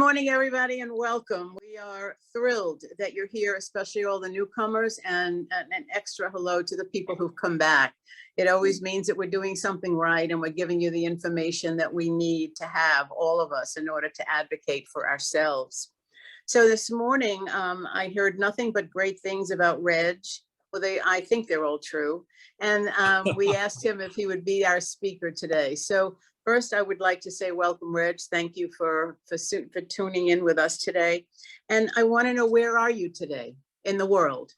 morning, everybody, and welcome. We are thrilled that you're here, especially all the newcomers, and an extra hello to the people who've come back. It always means that we're doing something right and we're giving you the information that we need to have, all of us, in order to advocate for ourselves. So this morning, I heard nothing but great things about Reg. Well, I think they're all true. And we asked him if he would be our speaker today. So first, I would like to say welcome, Reg. Thank you for tuning in with us today. And I want to know, where are you today in the world?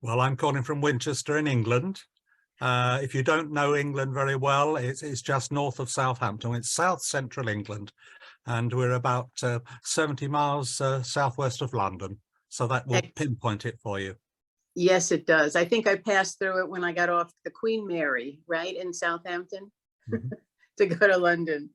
Well, I'm calling from Winchester in England. If you don't know England very well, it's just north of Southampton. It's south central England, and we're about 70 miles southwest of London. So that will pinpoint it for you. Yes, it does. I think I passed through it when I got off the Queen Mary, right, in Southampton. Mm-hmm. To go to London.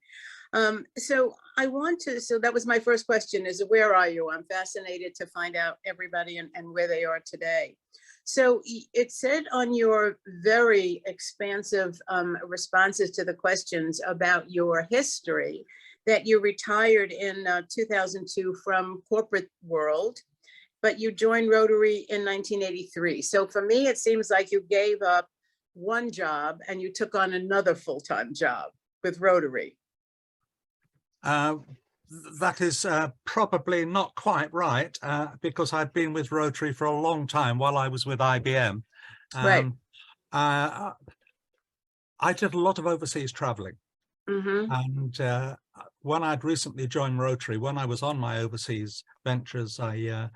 So that was my first question, is where are you? I'm fascinated to find out everybody and where they are today. So it said on your very expansive responses to the questions about your history that you retired in 2002 from corporate world, but you joined Rotary in 1983. So for me, it seems like you gave up one job and you took on another full-time job with Rotary. That is probably not quite right, because I've been with Rotary for a long time while I was with IBM. Right. I did a lot of overseas traveling. Mm-hmm. And when I'd recently joined Rotary, when I was on my overseas ventures, I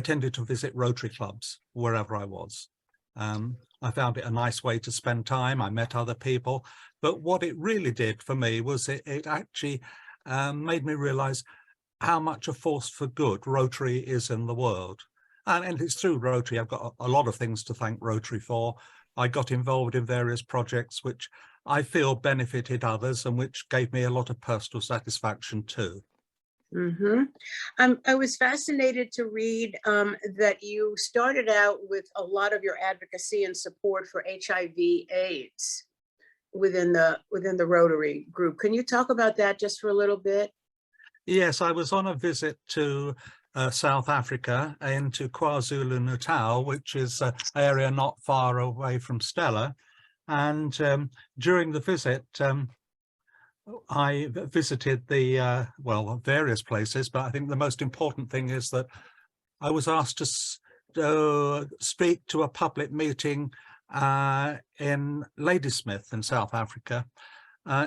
tended to visit Rotary clubs wherever I was. I found it a nice way to spend time. I met other people, but what it really did for me was it actually made me realize how much a force for good Rotary is in the world. And it's through Rotary, I've got a lot of things to thank Rotary for. I got involved in various projects which I feel benefited others and which gave me a lot of personal satisfaction too. Mm-hmm. I was fascinated to read that you started out with a lot of your advocacy and support for HIV/AIDS within the Rotary group. Can you talk about that just for a little bit? Yes, I was on a visit to South Africa, into KwaZulu-Natal, which is an area not far away from Stella. And during the visit, I visited the, various places, but I think the most important thing is that I was asked to speak to a public meeting in Ladysmith in South Africa.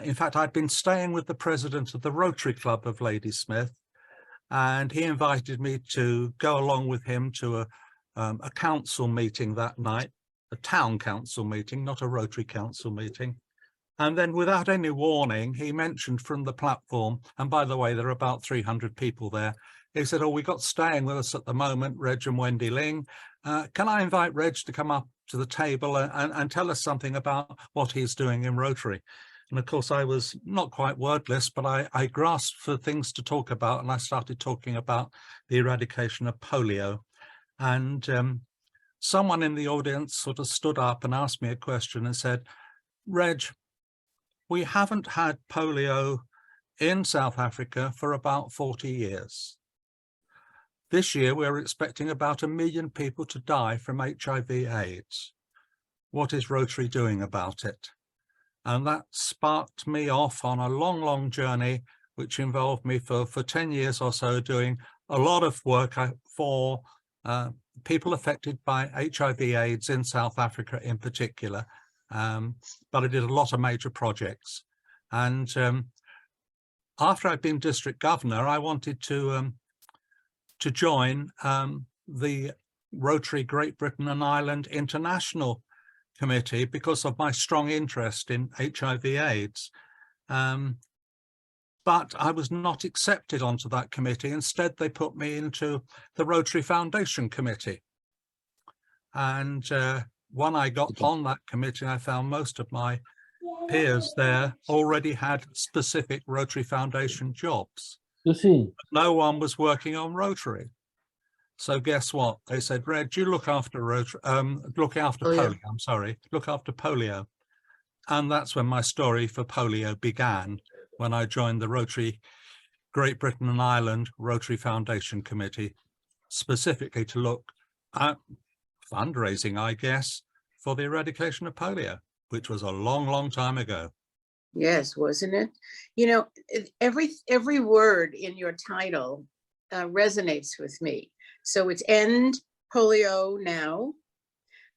In fact, I'd been staying with the president of the Rotary Club of Ladysmith, and he invited me to go along with him to a council meeting that night, a town council meeting, not a Rotary council meeting. And then without any warning, he mentioned from the platform, and by the way, there are about 300 people there. He said, we got staying with us at the moment, Reg and Wendy Ling. Can I invite Reg to come up to the table and tell us something about what he's doing in Rotary? And of course, I was not quite wordless, but I grasped for things to talk about, and I started talking about the eradication of polio. And someone in the audience sort of stood up and asked me a question and said, Reg, we haven't had polio in South Africa for about 40 years. This year, we're expecting about 1 million people to die from HIV/AIDS. What is Rotary doing about it? And that sparked me off on a long, long journey, which involved me for 10 years or so doing a lot of work for people affected by HIV/AIDS in South Africa in particular. But I did a lot of major projects. And after I'd been district governor, I wanted to join the Rotary Great Britain and Ireland International Committee because of my strong interest in HIV/AIDS. But I was not accepted onto that committee. Instead, they put me into the Rotary Foundation Committee. And when I got on that committee, I found most of my peers there already had specific Rotary Foundation jobs. No one was working on Rotary. So guess what? They said, Reg, you look after polio. I'm sorry, look after polio. And that's when my story for polio began, when I joined the Rotary Great Britain and Ireland Rotary Foundation Committee, specifically to look at fundraising, I guess, for the eradication of polio, which was a long, long time ago. Yes, wasn't it? You know, every word in your title resonates with me. So it's End Polio Now,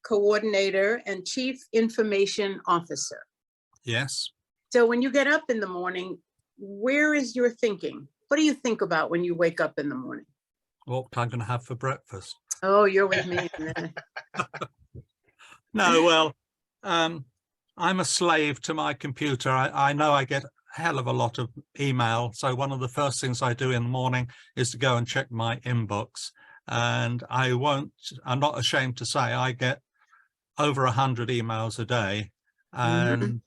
Coordinator and Chief Information Officer. Yes. So when you get up in the morning, where is your thinking? What do you think about when you wake up in the morning? What I'm going to have for breakfast? Oh, you're with me. No, well, I'm a slave to my computer. I know I get a hell of a lot of email. So one of the first things I do in the morning is to go and check my inbox. And I'm not ashamed to say I get over 100 emails a day, and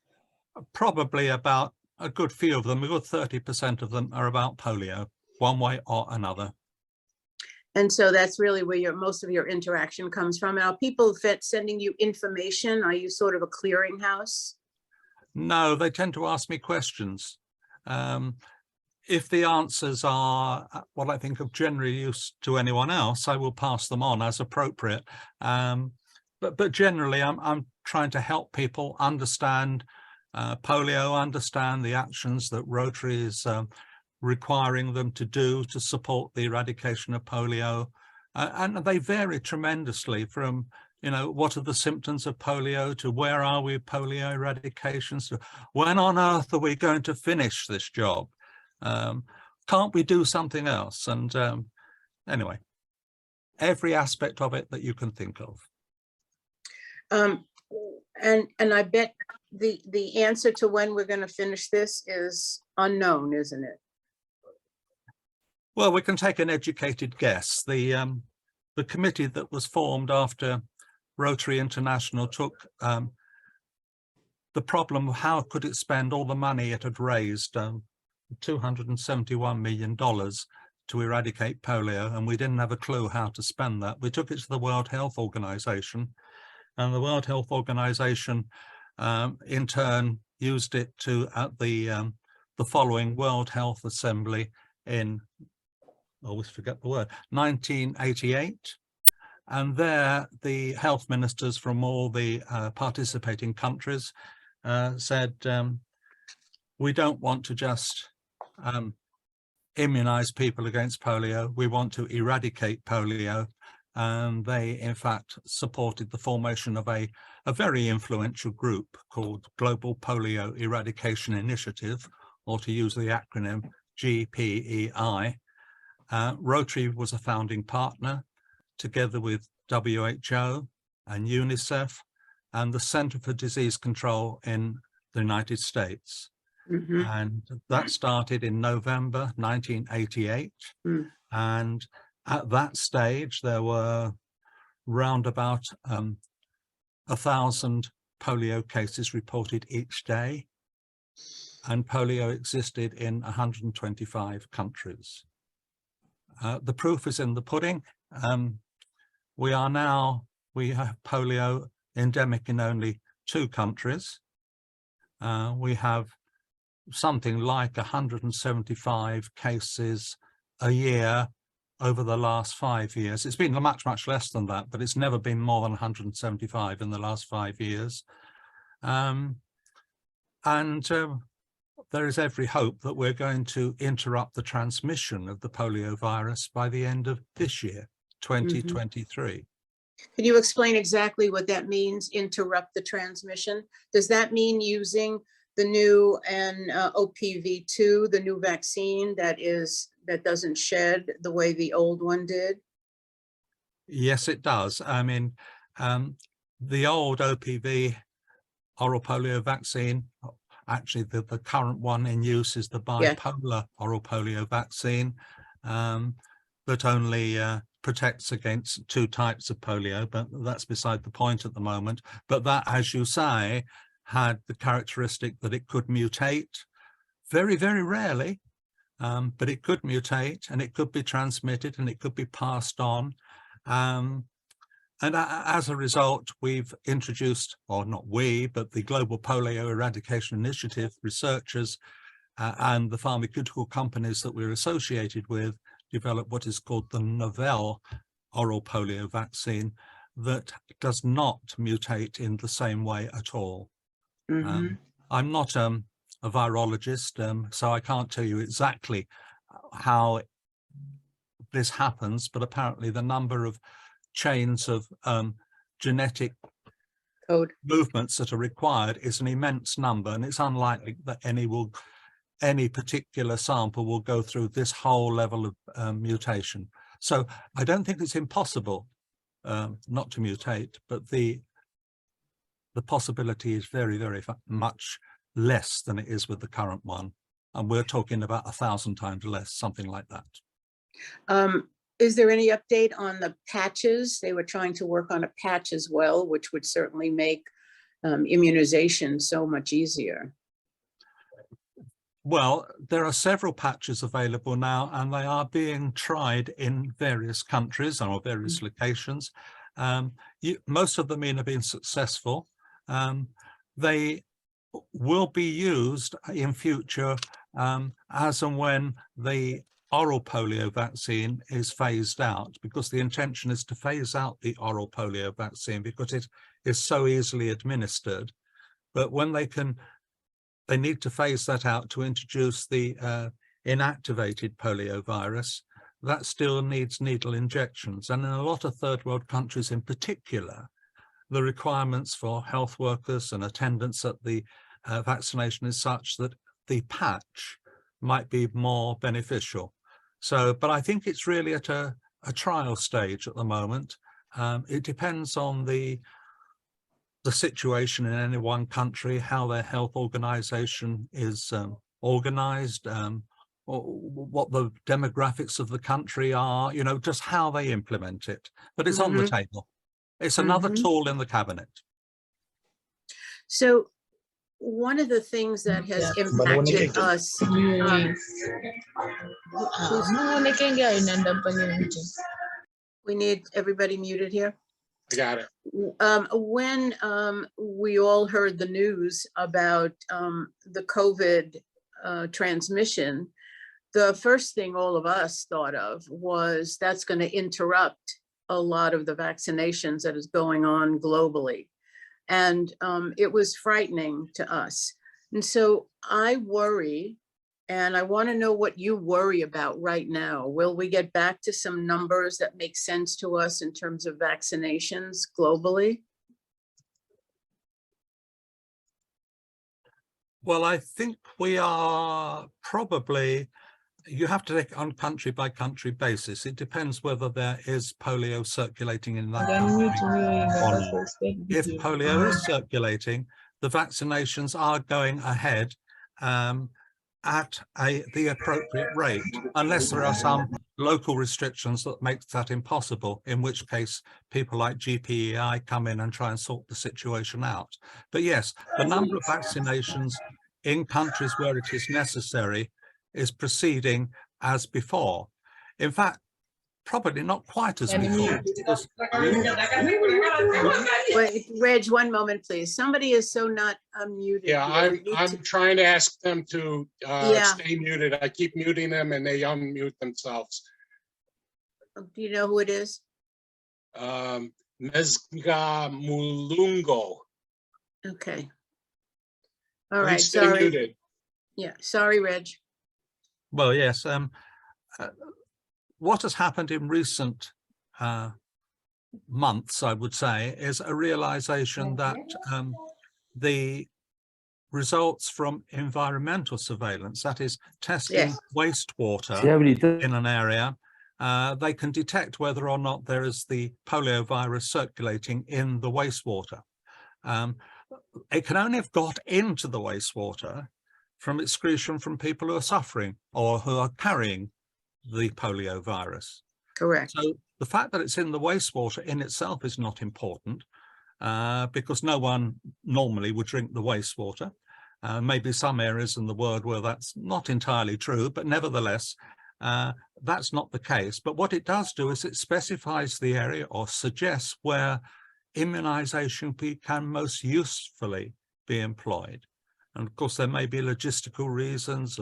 probably about a good few of them, a good 30% of them are about polio, one way or another. And so that's really where most of your interaction comes from. Are people sending you information? Are you sort of a clearinghouse? No, they tend to ask me questions. If the answers are what I think of generally use to anyone else, I will pass them on as appropriate. But generally, I'm trying to help people understand polio, understand the actions that Rotary is requiring them to do to support the eradication of polio. And they vary tremendously from, you know, what are the symptoms of polio to where are we with polio eradication? So when on earth are we going to finish this job? Can't we do something else? And anyway, every aspect of it that you can think of. And I bet the answer to when we're going to finish this is unknown, isn't it? Well, we can take an educated guess. The committee that was formed after Rotary International took the problem of how could it spend all the money it had raised, $271 million to eradicate polio, and we didn't have a clue how to spend that. We took it to the World Health Organization, and the World Health Organization in turn used it to at the following World Health Assembly in, I always forget the word, 1988. And there the health ministers from all the participating countries said, we don't want to just immunize people against polio, we want to eradicate polio. And they in fact supported the formation of a very influential group called Global Polio Eradication Initiative, or to use the acronym GPEI. Rotary was a founding partner, together with WHO and UNICEF and the Center for Disease Control in the United States. And that started in November 1988. And at that stage, there were round about 1,000 polio cases reported each day, and polio existed in 125 countries. The proof is in the pudding. We have polio endemic in only 2 countries. We have something like 175 cases a year over the last 5 years. It's been much, much less than that, but it's never been more than 175 in the last 5 years. There is every hope that we're going to interrupt the transmission of the polio virus by the end of this year, 2023. Can you explain exactly what that means, interrupt the transmission? Does that mean using the new OPV2, the new vaccine that doesn't shed the way the old one did? Yes, it does. I mean, the old OPV oral polio vaccine, actually the current one in use is the bipolar oral polio vaccine, that only protects against 2 types of polio, but that's beside the point at the moment. But that, as you say, had the characteristic that it could mutate very, very rarely, but it could mutate and it could be transmitted and it could be passed on. And as a result, we've introduced, or not we, but the Global Polio Eradication Initiative researchers and the pharmaceutical companies that we're associated with developed what is called the novel oral polio vaccine that does not mutate in the same way at all. I'm not a virologist, so I can't tell you exactly how this happens, but apparently the number of chains of genetic Code movements that are required is an immense number, and it's unlikely that any particular sample will go through this whole level of mutation. So I don't think it's impossible not to mutate, but the possibility is very, very much less than it is with the current one. And we're talking about 1,000 times less, something like that. Is there any update on the patches? They were trying to work on a patch as well, which would certainly make immunization so much easier. Well, there are several patches available now, and they are being tried in various countries or various locations. Most of them have been successful. They will be used in future as and when the oral polio vaccine is phased out, because the intention is to phase out the oral polio vaccine because it is so easily administered. But when they need to phase that out to introduce the inactivated polio virus. That still needs needle injections. And in a lot of third world countries in particular, the requirements for health workers and attendance at the vaccination is such that the patch might be more beneficial. So, but I think it's really at a trial stage at the moment. It depends on the situation in any one country, how their health organization is organized, or what the demographics of the country are, you know, just how they implement it. But it's on the table. It's another tool in the cabinet. So one of the things that has impacted us. We need everybody muted here. I got it. When we all heard the news about the COVID transmission, the first thing all of us thought of was that's going to interrupt a lot of the vaccinations that is going on globally. And it was frightening to us. And so I worry, and I want to know what you worry about right now. Will we get back to some numbers that make sense to us in terms of vaccinations globally? Well, I think we are probably, you have to take it on country by country basis. It depends whether there is polio circulating in that country or not. If polio is circulating, the vaccinations are going ahead at the appropriate rate, unless there are some local restrictions that make that impossible, in which case people like GPEI come in and try and sort the situation out. But yes, the number of vaccinations in countries where it is necessary is proceeding as before. In fact, probably not quite as before. Wait, Reg, one moment, please. Somebody is so not unmuted. Yeah, I'm trying to ask them to stay muted. I keep muting them and they unmute themselves. Do you know who it is? Mezga Mulungo. Okay. All right, Stay sorry. muted. Yeah, sorry, Reg. Well, yes. What has happened in recent months, I would say, is a realization that the results from environmental surveillance, that is testing wastewater in an area, they can detect whether or not there is the polio virus circulating in the wastewater. It can only have got into the wastewater from excretion from people who are suffering or who are carrying the polio virus. Correct. So the fact that it's in the wastewater in itself is not important because no one normally would drink the wastewater. Maybe some areas in the world where that's not entirely true, but nevertheless, that's not the case. But what it does do is it specifies the area or suggests where immunization can most usefully be employed. And of course, there may be logistical reasons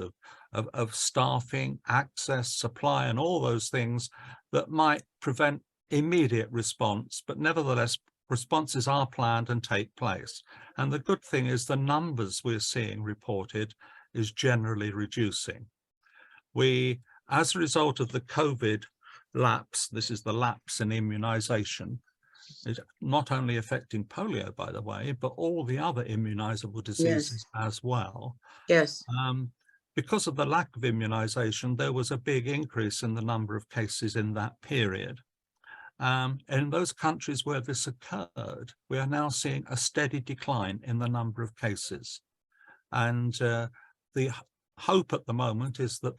of staffing, access, supply, and all those things that might prevent immediate response, but nevertheless, responses are planned and take place. And the good thing is the numbers we're seeing reported is generally reducing. We, as a result of the COVID lapse, this is the lapse in immunization, is not only affecting polio, by the way, but all the other immunizable diseases as well. Yes. Because of the lack of immunization, there was a big increase in the number of cases in that period. In those countries where this occurred, we are now seeing a steady decline in the number of cases. And the hope at the moment is that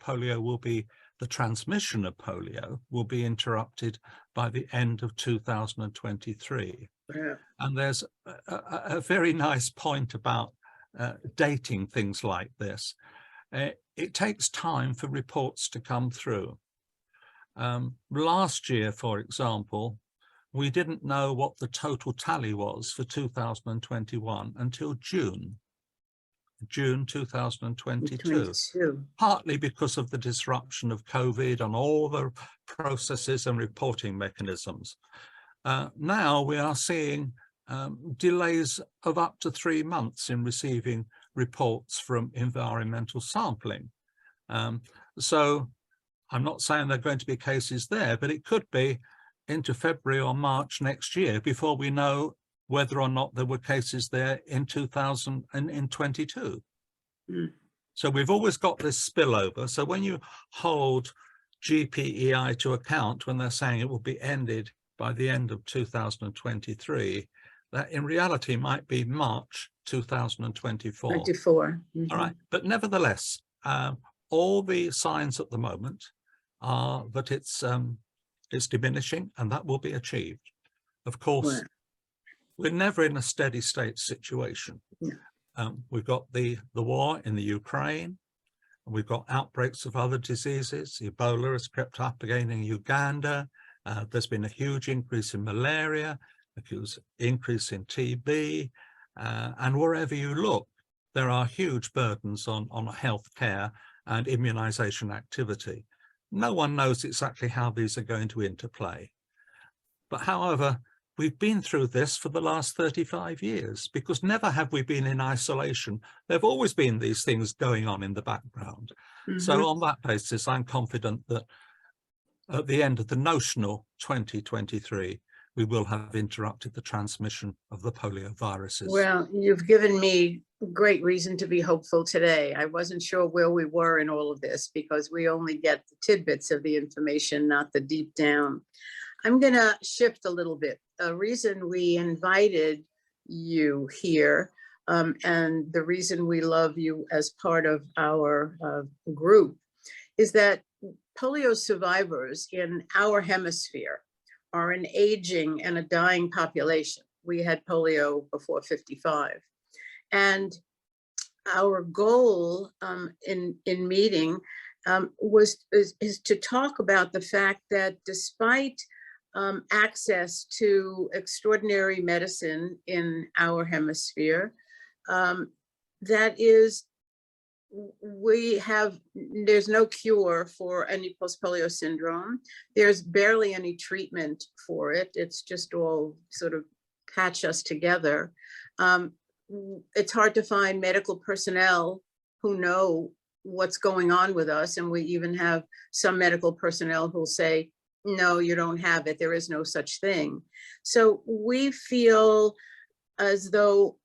the transmission of polio will be interrupted by the end of 2023. Yeah. And there's a very nice point about dating things like this. It takes time for reports to come through. Last year, for example, we didn't know what the total tally was for 2021 until June 2022, partly because of the disruption of COVID and all the processes and reporting mechanisms. Now we are seeing delays of up to 3 months in receiving reports from environmental sampling. So I'm not saying there are going to be cases there, but it could be into February or March next year before we know whether or not there were cases there in 2022. Mm. So we've always got this spillover. So when you hold GPEI to account, when they're saying it will be ended by the end of 2023, that in reality might be March 2024. 24. Mm-hmm. All right. But nevertheless, all the signs at the moment are that it's diminishing, and that will be achieved. Of course, we're never in a steady state situation. Yeah. We've got the war in the Ukraine, and we've got outbreaks of other diseases. Ebola has crept up again in Uganda. There's been a huge increase in malaria, a huge increase in TB, and wherever you look, there are huge burdens on healthcare and immunization activity. No one knows exactly how these are going to interplay. But however, we've been through this for the last 35 years, because never have we been in isolation. There have always been these things going on in the background. Mm-hmm. So on that basis, I'm confident that at the end of the notional 2023, we will have interrupted the transmission of the polio viruses. Well, you've given me great reason to be hopeful today. I wasn't sure where we were in all of this because we only get the tidbits of the information, not the deep down. I'm going to shift a little bit. A reason we invited you here and the reason we love you as part of our group is that polio survivors in our hemisphere are an aging and a dying population. We had polio before 55. And our goal in meeting is to talk about the fact that despite access to extraordinary medicine in our hemisphere, that is, there's no cure for any post-polio syndrome. There's barely any treatment for it. It's just all sort of patch us together. It's hard to find medical personnel who know what's going on with us. And we even have some medical personnel who'll say, no, you don't have it. There is no such thing. So we feel as though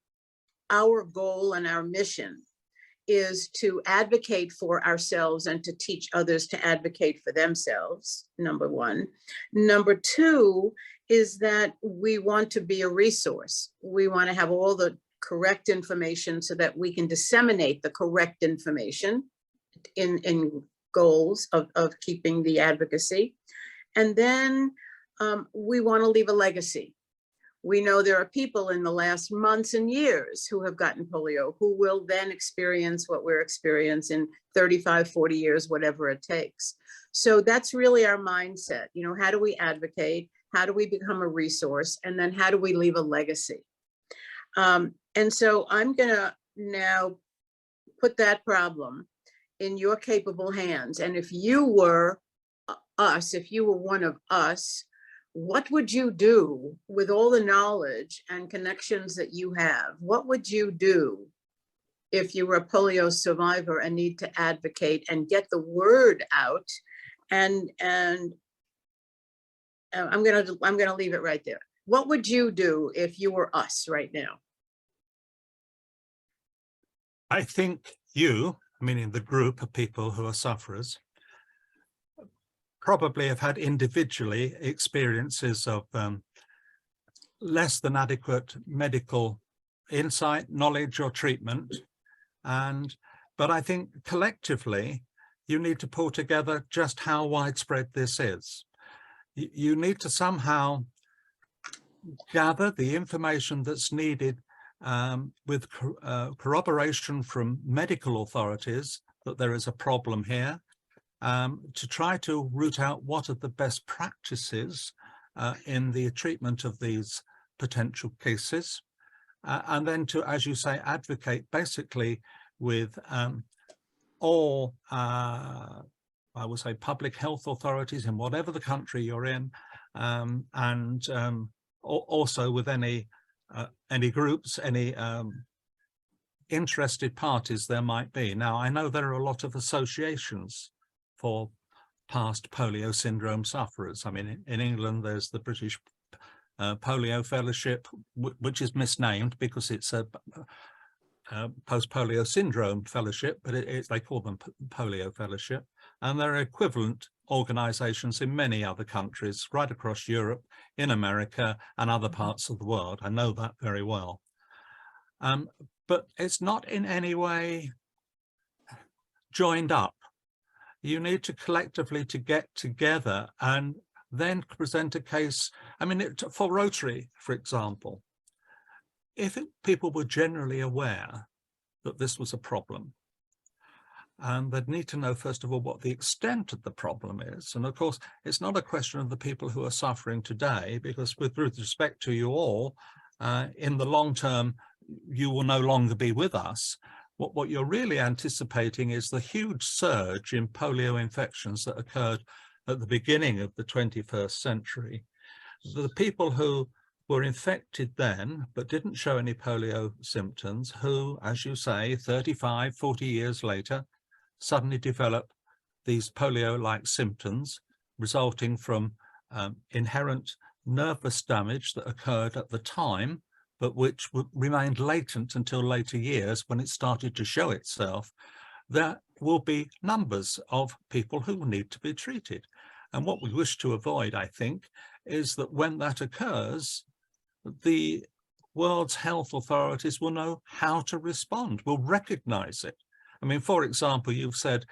our goal and our mission is to advocate for ourselves and to teach others to advocate for themselves, number one. Number two is that we want to be a resource. We want to have all the correct information so that we can disseminate the correct information in goals of keeping the advocacy. And then we want to leave a legacy. We know there are people in the last months and years who have gotten polio who will then experience what we're experiencing in 35, 40 years, whatever it takes. So that's really our mindset. You know, how do we advocate? How do we become a resource? And then how do we leave a legacy? And so I'm going to now put that problem in your capable hands, and if you were us, if you were one of us, what would you do with all the knowledge and connections that you have? What would you do if you were a polio survivor and need to advocate and get the word out? And I'm gonna leave it right there. What would you do if you were us right now? I think you, meaning the group of people who are sufferers, probably have had individually experiences of less than adequate medical insight, knowledge, or treatment. But I think collectively, you need to pull together just how widespread this is. You need to somehow gather the information that's needed with corroboration from medical authorities that there is a problem here, to try to root out what are the best practices in the treatment of these potential cases, and then to, as you say, advocate basically with all, I would say, public health authorities in whatever the country you're in, and also with any groups, any interested parties there might be. Now, I know there are a lot of associations for past polio syndrome sufferers. I mean, in England, there's the British Polio Fellowship, which is misnamed because it's a Post-Polio Syndrome Fellowship, but they call them Polio Fellowship. And there are equivalent organizations in many other countries, right across Europe, in America, and other parts of the world. I know that very well. But it's not in any way joined up. You need to collectively to get together and then present a case. I mean, for Rotary, for example, if people were generally aware that this was a problem, and they'd need to know, first of all, what the extent of the problem is. And of course, it's not a question of the people who are suffering today, because with respect to you all, in the long term, you will no longer be with us. What you're really anticipating is the huge surge in polio infections that occurred at the beginning of the 21st century. The people who were infected then, but didn't show any polio symptoms, who, as you say, 35, 40 years later, suddenly develop these polio-like symptoms resulting from inherent nervous damage that occurred at the time, but which remained latent until later years when it started to show itself. There will be numbers of people who will need to be treated. And what we wish to avoid, I think, is that when that occurs, the world's health authorities will know how to respond, will recognize it. I mean, for example, you've said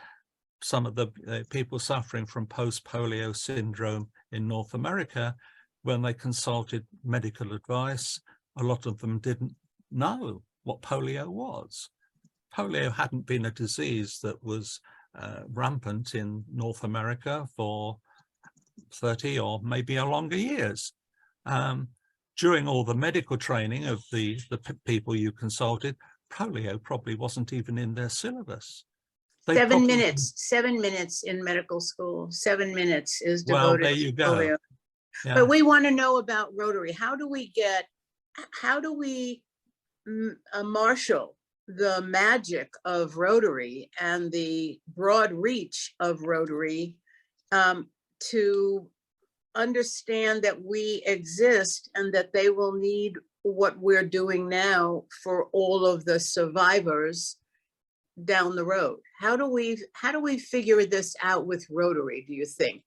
some of the people suffering from post-polio syndrome in North America, when they consulted medical advice, a lot of them didn't know what polio was. Polio hadn't been a disease that was rampant in North America for 30 or maybe a longer years. During all the medical training of the people you consulted, polio probably wasn't even in their syllabus. 7 minutes, 7 minutes in medical school, 7 minutes is devoted there you to go. polio. Yeah. But we want to know about Rotary. How do we marshal the magic of Rotary and the broad reach of Rotary to understand that we exist and that they will need what we're doing now for all of the survivors down the road? How do we figure this out with Rotary, do you think?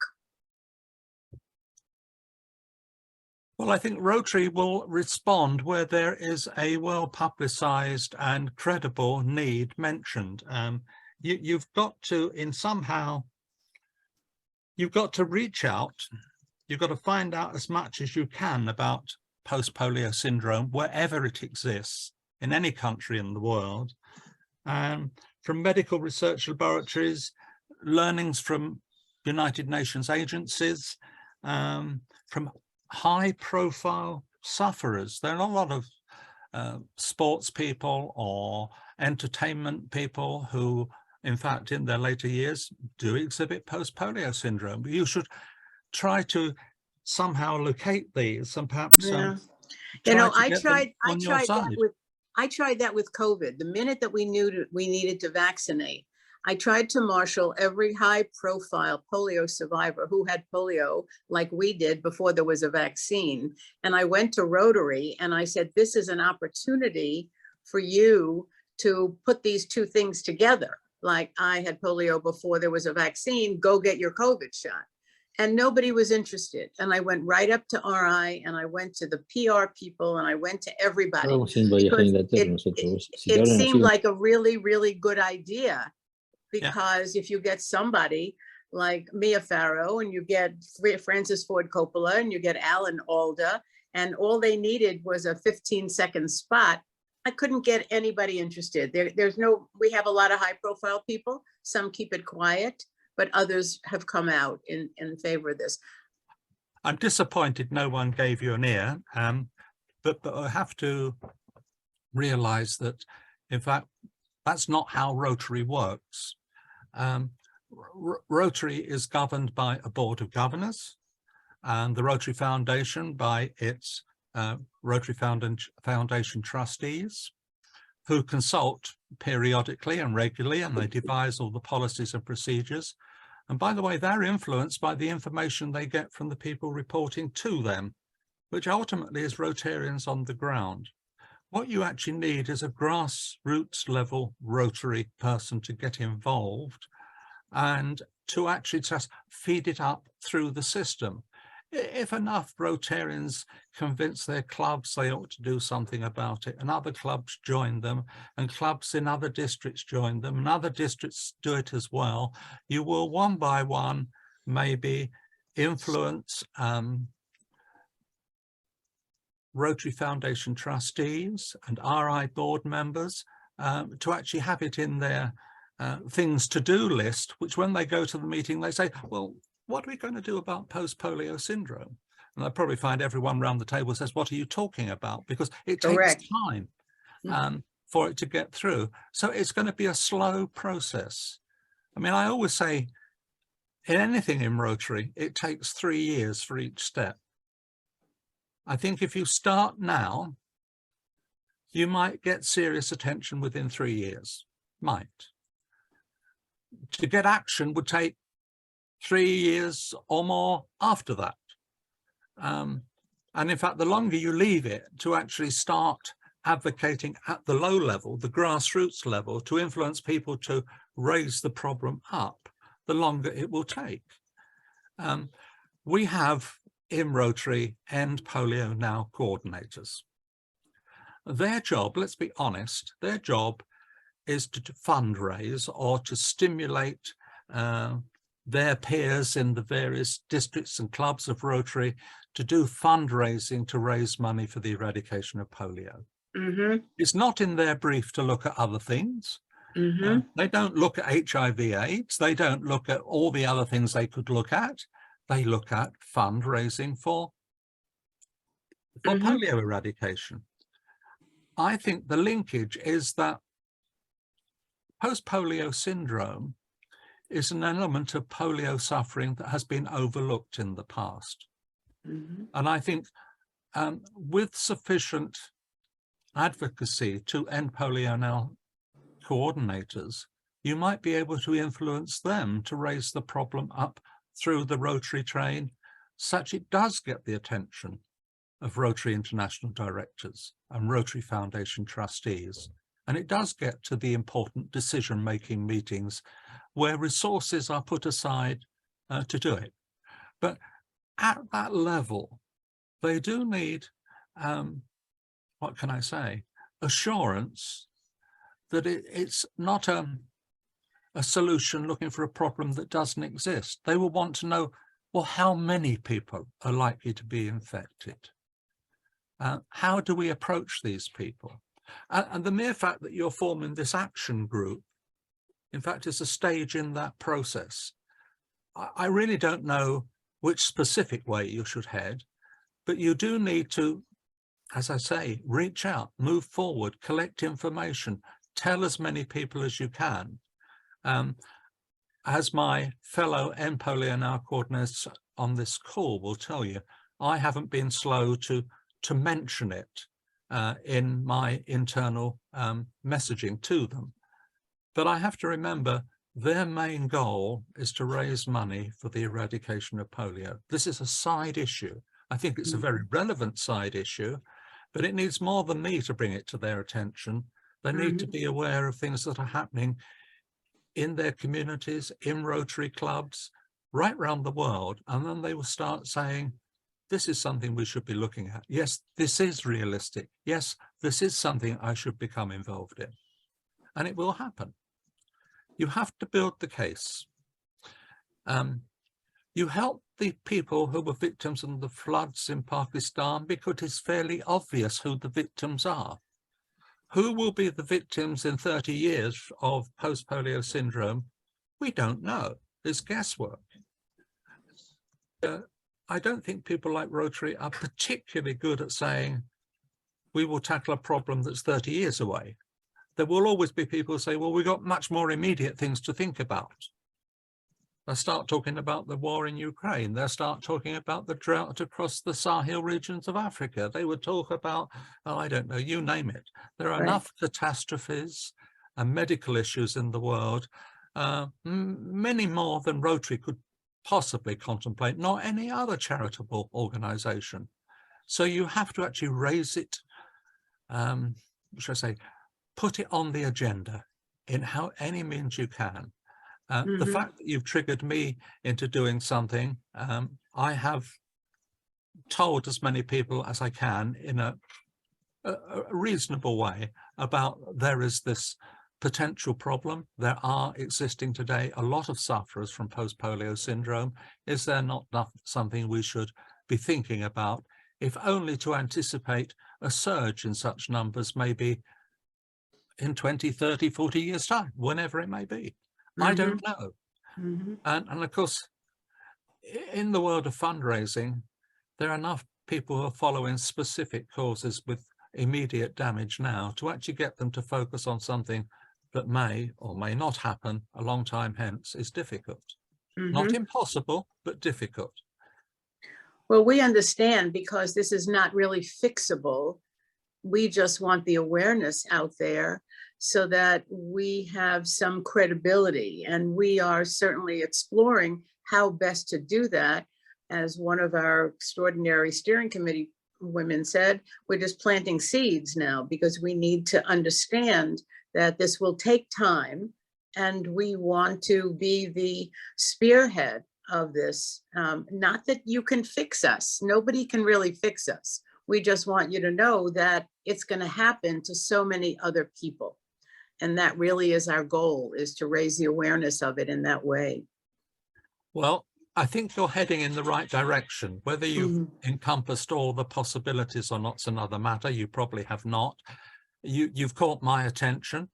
Well, I think Rotary will respond where there is a well-publicized and credible need mentioned. You've got to, you've got to reach out. You've got to find out as much as you can about post-polio syndrome, wherever it exists, in any country in the world. From medical research laboratories, learnings from United Nations agencies, from high-profile sufferers. There are a lot of sports people or entertainment people who, in fact, in their later years do exhibit post-polio syndrome. You should try to somehow locate these and perhaps Yeah. try You know, to I get them tried on your side. I tried that with COVID. The minute that we knew we needed to vaccinate, I tried to marshal every high profile polio survivor who had polio like we did before there was a vaccine. And I went to Rotary and I said, this is an opportunity for you to put these two things together. Like, I had polio before there was a vaccine, go get your COVID shot. And nobody was interested. And I went right up to RI and I went to the PR people and I went to everybody. Because it seemed like a really, really good idea. Because if you get somebody like Mia Farrow and you get Francis Ford Coppola and you get Alan Alda, and all they needed was a 15-second spot, I couldn't get anybody interested. We have a lot of high profile people. Some keep it quiet, but others have come out in favor of this. I'm disappointed no one gave you an ear, but I have to realize that, in fact, that's not how Rotary works. Rotary is governed by a board of governors, and the Rotary Foundation by its Rotary Foundation trustees, who consult periodically and regularly, and they devise all the policies and procedures. And by the way, they're influenced by the information they get from the people reporting to them, which ultimately is Rotarians on the ground. What you actually need is a grassroots level Rotary person to get involved and to actually just feed it up through the system. If enough Rotarians convince their clubs they ought to do something about it, and other clubs join them, and clubs in other districts join them, and other districts do it as well, you will one by one maybe influence Rotary Foundation trustees and RI board members to actually have it in their things to do list, which when they go to the meeting, they say, well, what are we going to do about post-polio syndrome? And they'll probably find everyone around the table says, what are you talking about? Because it takes time for it to get through. So it's going to be a slow process. I mean, I always say in anything in Rotary, it takes 3 years for each step. I think if you start now, you might get serious attention within 3 years. Might. To get action would take 3 years or more after that. And in fact, the longer you leave it to actually start advocating at the low level, the grassroots level, to influence people to raise the problem up, the longer it will take. We have in Rotary End Polio Now coordinators. Their job, let's be honest, their job is to fundraise or to stimulate their peers in the various districts and clubs of Rotary to do fundraising to raise money for the eradication of polio. It's not in their brief to look at other things. They don't look at HIV/AIDS. They don't look at all the other things they could look at. They look at fundraising for polio eradication. I think the linkage is that post-polio syndrome is an element of polio suffering that has been overlooked in the past. And I think with sufficient advocacy to End Polio Now coordinators, you might be able to influence them to raise the problem up through the Rotary train, such it does get the attention of Rotary International directors and Rotary Foundation trustees. And it does get to the important decision-making meetings where resources are put aside to do it. But at that level, they do need, what can I say, assurance that it's not a solution looking for a problem that doesn't exist. They will want to know, well, how many people are likely to be infected? How do we approach these people? And the mere fact that you're forming this action group, in fact, is a stage in that process. I really don't know which specific way you should head, but you do need to as I say, reach out, move forward, collect information, tell as many people as you can. As my fellow Polio Now coordinators on this call will tell you, I haven't been slow to mention it in my internal messaging to them. But I have to remember their main goal is to raise money for the eradication of polio. This is a side issue. I think it's a very relevant side issue, but it needs more than me to bring it to their attention. They need to be aware of things that are happening in their communities, in Rotary clubs, right around the world. And then they will start saying, this is something we should be looking at. Yes, this is realistic. Yes, this is something I should become involved in. And it will happen. You have to build the case. You help the people who were victims of the floods in Pakistan because it's fairly obvious who the victims are. Who will be the victims in 30 years of post-polio syndrome? We don't know. It's guesswork. I don't think people like Rotary are particularly good at saying, we will tackle a problem that's 30 years away. There will always be people who say, well, we've got much more immediate things to think about. They'll start talking about the war in Ukraine. They'll start talking about the drought across the Sahel regions of Africa. They would talk about, oh, I don't know, you name it. There are enough catastrophes and medical issues in the world, many more than Rotary could possibly contemplate, nor any other charitable organization. So you have to actually raise it, should I say, put it on the agenda in how any means you can. The fact that you've triggered me into doing something, I have told as many people as I can in a reasonable way about there is this potential problem. There are existing today a lot of sufferers from post-polio syndrome. Is there not something we should be thinking about, if only to anticipate a surge in such numbers, maybe in 20, 30, 40 years time, whenever it may be? I don't know. And of course, in the world of fundraising, there are enough people who are following specific causes with immediate damage now to actually get them to focus on something that may or may not happen a long time hence is difficult. Not impossible, but difficult. Well, we understand, because this is not really fixable. We just want the awareness out there so that we have some credibility, and we are certainly exploring how best to do that. As one of our extraordinary steering committee women said, we're just planting seeds now, because we need to understand that this will take time, and we want to be the spearhead of this. Not that you can fix us. Nobody can really fix us. We just want you to know that it's going to happen to so many other people. And that really is our goal, is to raise the awareness of it in that way. Well, I think you're heading in the right direction. Whether you've encompassed all the possibilities or not's another matter. You probably have not. You've caught my attention.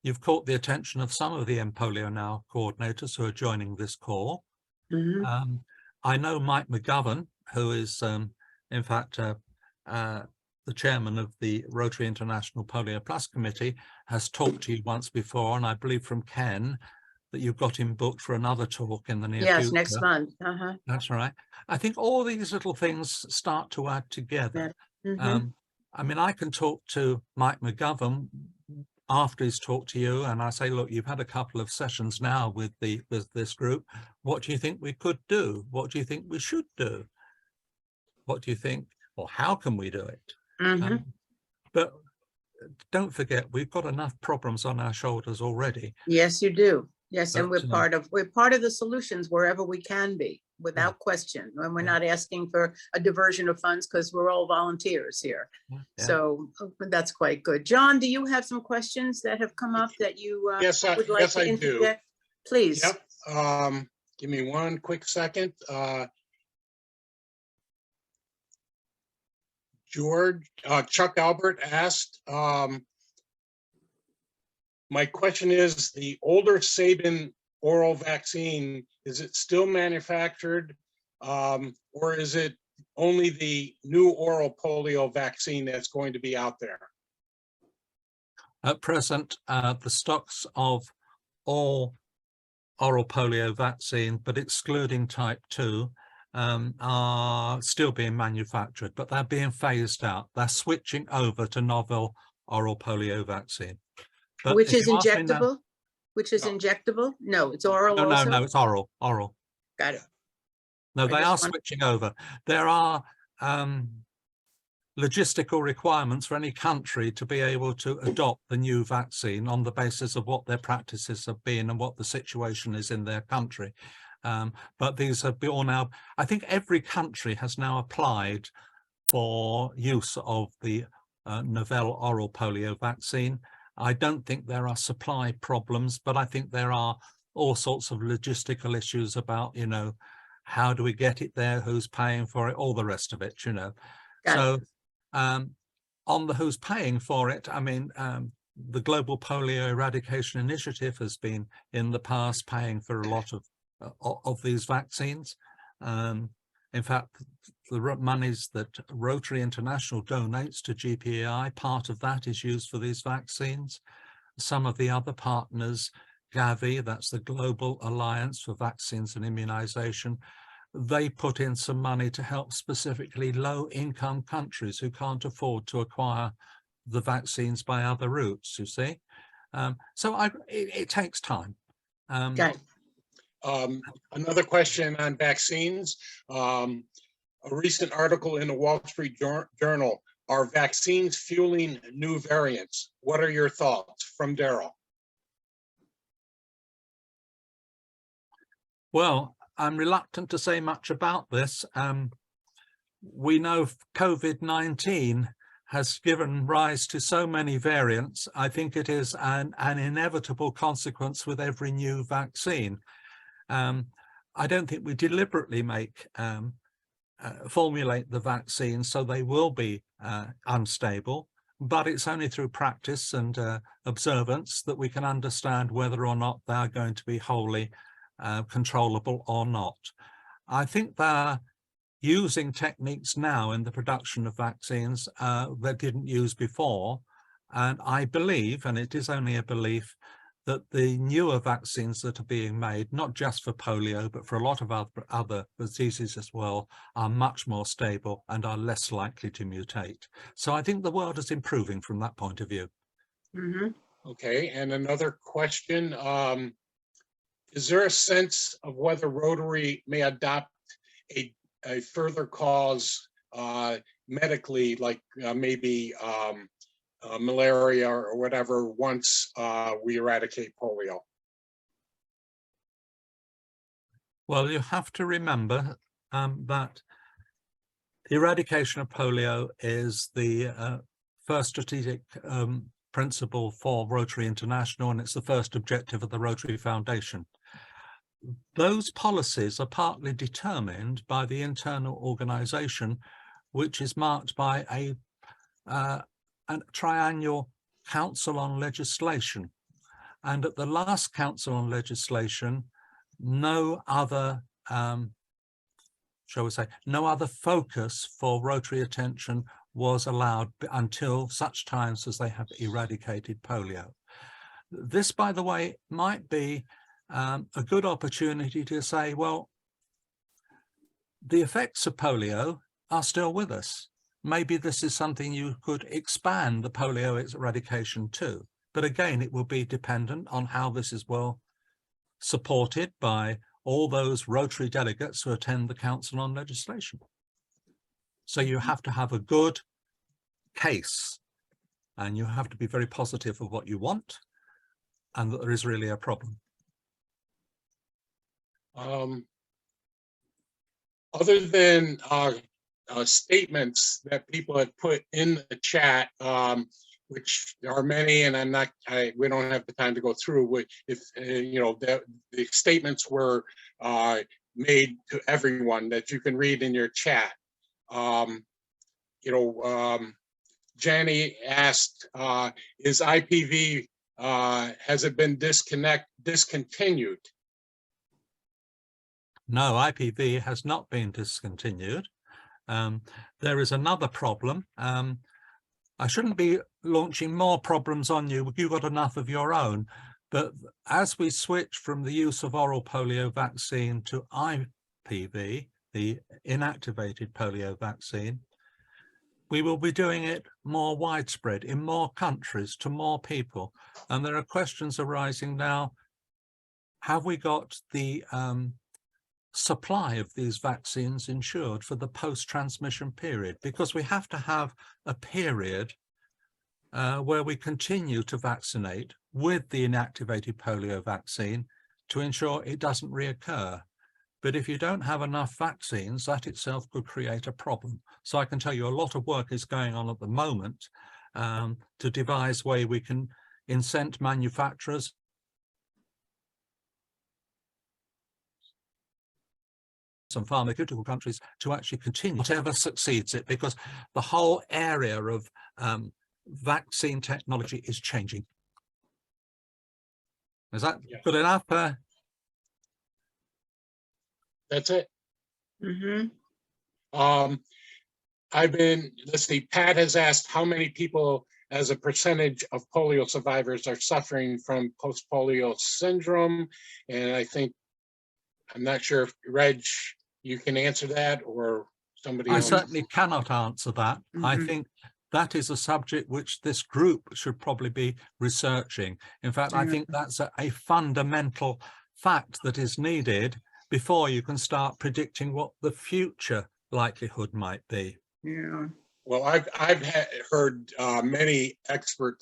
You've caught the attention of some of the Polio Now coordinators who are joining this call. I know Mike McGovern, who is in fact the chairman of the Rotary International Polio Plus Committee, has talked to you once before, and I believe from Ken that you've got him booked for another talk in the near future. Yes, next month. That's right. I think all these little things start to add together. I mean, I can talk to Mike McGovern after he's talked to you, and I say, look, you've had a couple of sessions now with this group. What do you think we could do? What do you think we should do? What do you think, or how can we do it? But don't forget, we've got enough problems on our shoulders already. Yes, you do. Yes, and But, we're part of the solutions wherever we can be, without question. And we're not asking for a diversion of funds, because we're all volunteers here. So that's quite good. John, do you have some questions that have come up that you would like to interject? Please. Yep. Give me one quick second. Chuck Albert asked, my question is, the older Sabin oral vaccine, is it still manufactured, or is it only the new oral polio vaccine that's going to be out there? At present, the stocks of all oral polio vaccine, but excluding type 2, are still being manufactured, but they're being phased out. They're switching over to novel oral polio vaccine. But Which if is you ask me now- injectable? Which is No. injectable? No, it's oral No, also? no, it's oral. Got it. No, I they just are want- switching over. There are logistical requirements for any country to be able to adopt the new vaccine on the basis of what their practices have been and what the situation is in their country. But these have been all now, I think every country has now applied for use of the novel oral polio vaccine. I don't think there are supply problems, but I think there are all sorts of logistical issues about, you know, how do we get it there, who's paying for it, all the rest of it, you know. Got it. On the who's paying for it, I mean, the Global Polio Eradication Initiative has been in the past paying for a lot of these vaccines. In fact, the monies that Rotary International donates to GPAI, part of that is used for these vaccines. Some of the other partners, Gavi, that's the Global Alliance for Vaccines and Immunization, they put in some money to help specifically low-income countries who can't afford to acquire the vaccines by other routes, you see. So it takes time. Got it. Another question on vaccines. A recent article in the Wall Street Journal, are vaccines fueling new variants? What are your thoughts? From Daryl. Well, I'm reluctant to say much about this. We know COVID-19 has given rise to so many variants. I think it is an inevitable consequence with every new vaccine. I don't think we deliberately formulate the vaccine so they will be unstable, but it's only through practice and observance that we can understand whether or not they're going to be wholly controllable or not. I think they're using techniques now in the production of vaccines that didn't use before, and I believe, and it is only a belief, that the newer vaccines that are being made, not just for polio, but for a lot of other diseases as well, are much more stable and are less likely to mutate. So I think the world is improving from that point of view. Mm-hmm. Okay, and another question. Is there a sense of whether Rotary may adopt a further cause medically, like maybe malaria or whatever, once we eradicate polio? Well, you have to remember that the eradication of polio is the first strategic principle for Rotary International, and it's the first objective of the Rotary Foundation. Those policies are partly determined by the internal organization, which is marked by a triennial Council on Legislation. And at the last Council on Legislation, no other, shall we say, no other focus for Rotary attention was allowed until such times as they have eradicated polio. This, by the way, might be a good opportunity to say, well, the effects of polio are still with us. Maybe this is something you could expand the polio eradication to. But again, it will be dependent on how this is well supported by all those Rotary delegates who attend the Council on Legislation. So you have to have a good case, and you have to be very positive of what you want and that there is really a problem. Other than statements that people have put in the chat, which are many, and we don't have the time to go through. Which, if you know, the statements were made to everyone that you can read in your chat. Jenny asked, "Is IPV has it been discontinued?" No, IPV has not been discontinued. There is another problem. I shouldn't be launching more problems on you. You've got enough of your own. But as we switch from the use of oral polio vaccine to IPV, the inactivated polio vaccine, we will be doing it more widespread in more countries to more people. And there are questions arising now. Have we got the supply of these vaccines ensured for the post-transmission period? Because we have to have a period where we continue to vaccinate with the inactivated polio vaccine to ensure it doesn't reoccur. But if you don't have enough vaccines, that itself could create a problem. So I can tell you a lot of work is going on at the moment to devise way we can incent manufacturers some pharmaceutical countries to actually continue whatever succeeds it, because the whole area of vaccine technology is changing. Is that good enough? That's it. Mm-hmm. Let's see, Pat has asked how many people as a percentage of polio survivors are suffering from post-polio syndrome. And I'm not sure if Reg, you can answer that, or somebody else. I certainly cannot answer that. Mm-hmm. I think that is a subject which this group should probably be researching. In fact, I think that's a fundamental fact that is needed before you can start predicting what the future likelihood might be. Yeah. Well, I've heard many expert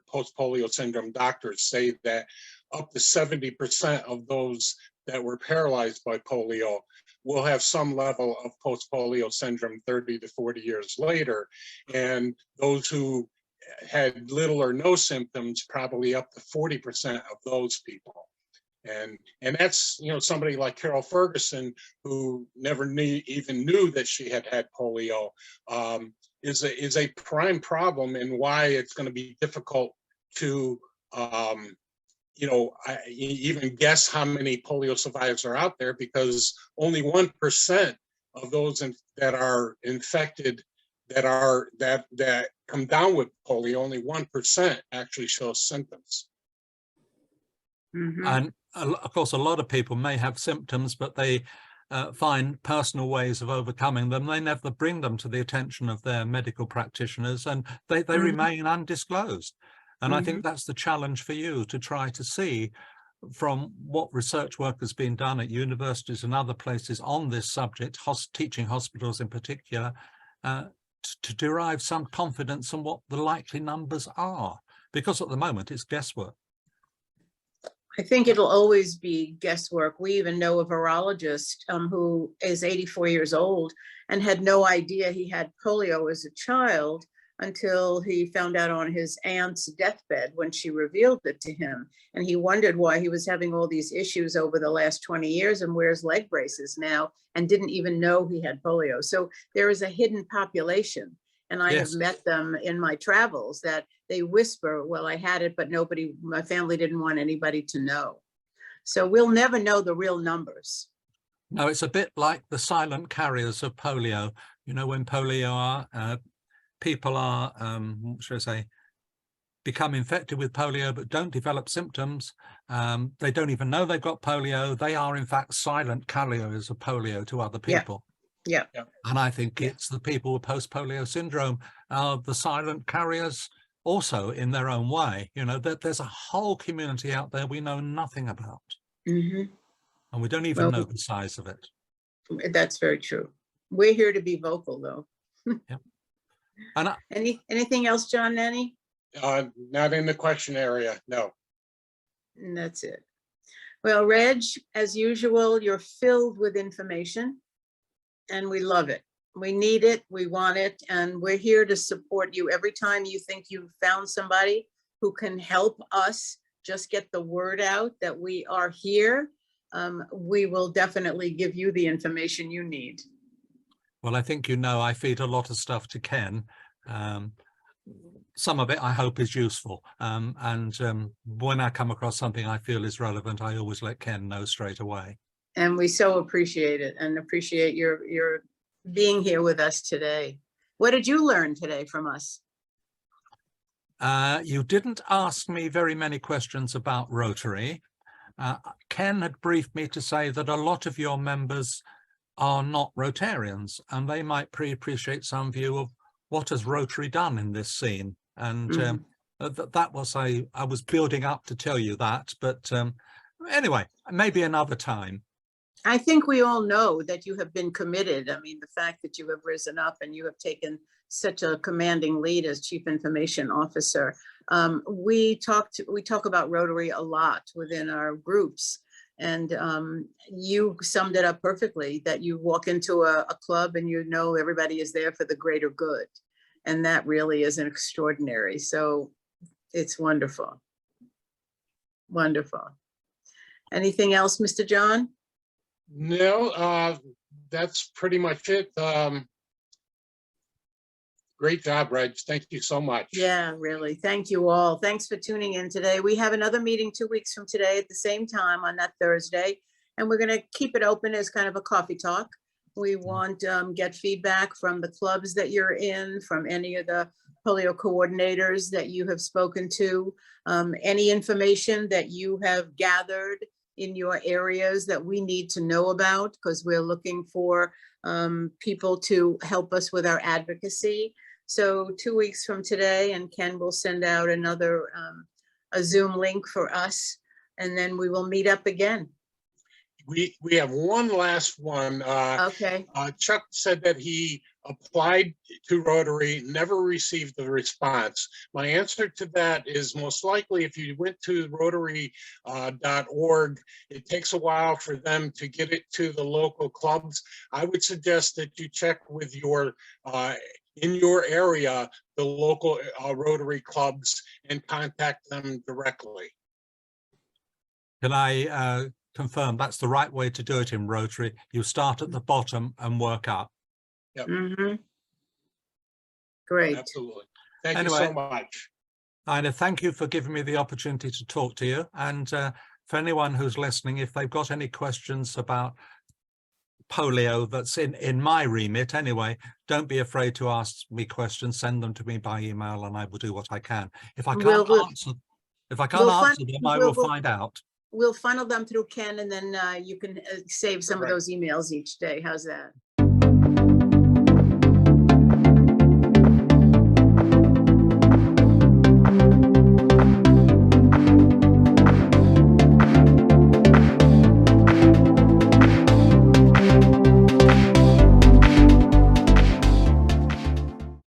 post-polio syndrome doctors say that up to 70% of those that were paralyzed by polio will have some level of post-polio syndrome 30 to 40 years later. And those who had little or no symptoms, probably up to 40% of those people. And that's, somebody like Carol Ferguson, who never even knew that she had polio, is a prime problem, and why it's going to be difficult to even guess how many polio survivors are out there, because only 1% of those that are infected that come down with polio, only 1% actually show symptoms. Mm-hmm. And of course, a lot of people may have symptoms, but they find personal ways of overcoming them. They never bring them to the attention of their medical practitioners, and they remain undisclosed. And I think that's the challenge for you, to try to see from what research work has been done at universities and other places on this subject, teaching hospitals in particular, to derive some confidence on what the likely numbers are, because at the moment it's guesswork. I think it'll always be guesswork. We even know a virologist who is 84 years old and had no idea he had polio as a child until he found out on his aunt's deathbed when she revealed it to him. And he wondered why he was having all these issues over the last 20 years and wears leg braces now and didn't even know he had polio. So there is a hidden population. And I have met them in my travels that they whisper, well, I had it, but my family didn't want anybody to know. So we'll never know the real numbers. No, it's a bit like the silent carriers of polio. When polio people are, what should I say, become infected with polio, but don't develop symptoms. They don't even know they've got polio. They are in fact silent carriers of polio to other people. Yeah. And I think it's the people with post-polio syndrome are the silent carriers also in their own way. There's a whole community out there we know nothing about. And we don't even know the size of it. That's very true. We're here to be vocal, though. Yeah. And anything else, John Nenny? Not in the question area, no. And that's it. Well, Reg, as usual, you're filled with information. And we love it. We need it, we want it, and we're here to support you. Every time you think you've found somebody who can help us just get the word out that we are here, we will definitely give you the information you need. Well, I think I feed a lot of stuff to Ken. Some of it I hope is useful. And when I come across something I feel is relevant, I always let Ken know straight away. And we so appreciate it and appreciate your being here with us today. What did you learn today from us? You didn't ask me very many questions about Rotary. Ken had briefed me to say that a lot of your members are not Rotarians, and they might appreciate some view of what has Rotary done in this scene. And that was, I was building up to tell you that, but anyway, maybe another time. I think we all know that you have been committed. I mean, the fact that you have risen up and you have taken such a commanding lead as Chief Information Officer. We talk about Rotary a lot within our groups, and you summed it up perfectly, that you walk into a club and you know everybody is there for the greater good. And that really is an extraordinary. So it's wonderful. Wonderful. Anything else, Mr. John? No, that's pretty much it. Great job, Reg. Thank you so much. Yeah, really. Thank you all. Thanks for tuning in today. We have another meeting 2 weeks from today at the same time on that Thursday, and we're going to keep it open as kind of a coffee talk. We want get feedback from the clubs that you're in, from any of the polio coordinators that you have spoken to, any information that you have gathered in your areas that we need to know about, because we're looking for people to help us with our advocacy. So 2 weeks from today, and Ken will send out another a Zoom link for us, and then we will meet up again. We have one last one. Okay. Chuck said that he applied to Rotary, never received the response. My answer to that is most likely if you went to rotary.org, it takes a while for them to get it to the local clubs. I would suggest that you check with your in your area, the local Rotary clubs, and contact them directly. Can I confirm that's the right way to do it in Rotary? You start at the bottom and work up. Yep. Great. Absolutely. Thank you so much. Ina, thank you for giving me the opportunity to talk to you. And for anyone who's listening, if they've got any questions about polio that's in my remit anyway, don't be afraid to ask me questions. Send them to me by email and I will do what I can. If I can't answer them, I will find out. We'll funnel them through Ken, and then you can save some of those emails each day. How's that?